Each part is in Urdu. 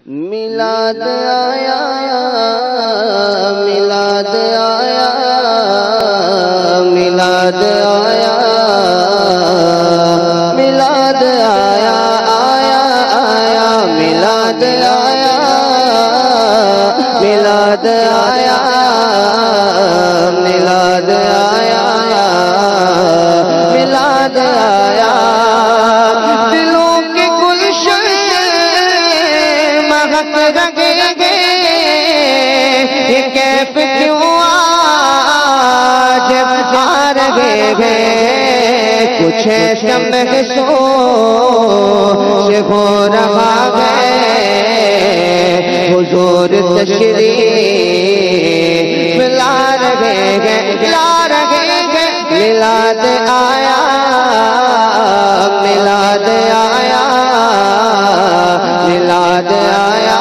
میلاد آیا میلاد آیا میلاد آیا میلاد آیا آیا آیا میلاد آیا میلاد آیا میلاد آیا میلاد آیا دلوں کے گلشن مہک رہے گے یہ کیف کیوں آج آ رہے ہیں کچھ شمع سوز ہو رہا ہے حضور تشریف لا رہے ہیں لا رہے ہیں میلاد آیا میلاد آیا میلاد آیا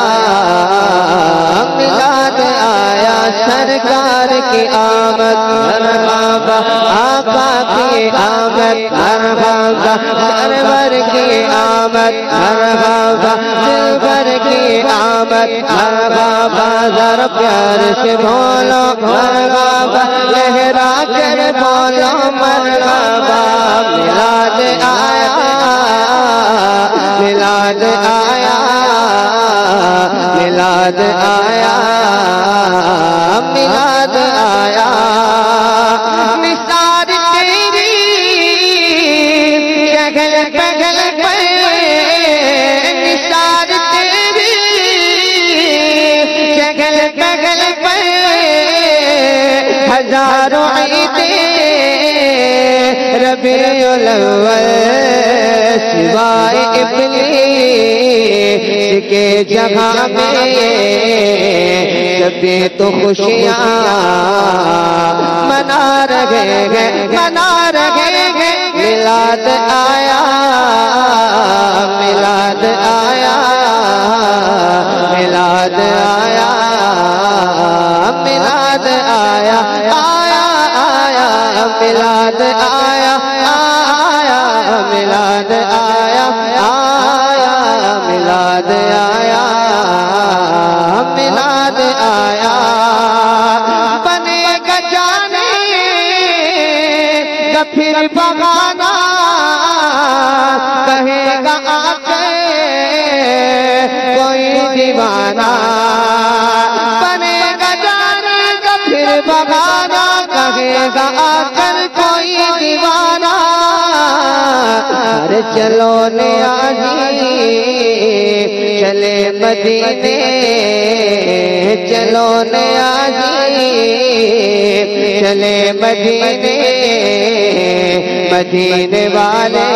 میلاد آیا سرکار کی آمد مرحبا آقا کی آمد مرحبا سرور کی آمد مرحبا دلبر کی آمد مرحبا ذرا پیار سے بولو مرحبا لہرا کر بولو مرحبا میلاد آیا میلاد آیا میلاد آیا میلاد آیا نثار تیری شگل پگل پر نثار تیری شگل پگل پر ہزاروں عیدیں ربیع الاول سوائے ابلیس کے جہاں میں سبھی تو خوشیاں منا رہے ہیں منا رہے ہیں میلاد آیا میلاد آیا میلاد آیا میلاد آیا آیا آیا میلاد آیا آیا میلاد آیا آیا میلاد آیا میلاد آیا بنے گا جانے گا پھر بغانا کہے گا آ کے کوئی دیوانہ بنے گا جانے گا پھر بغانا کہے گا آ کر کوئی دیوانہ ارے چلو نیازی چلے مدینے چلو نیازی چلے مدینے مدینے والے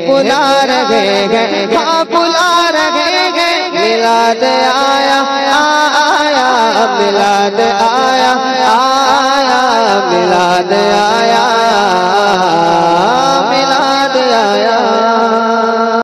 بلا رہے ہیں ہاں بلا رہے ہیں میلاد آیا آیا میلاد آیا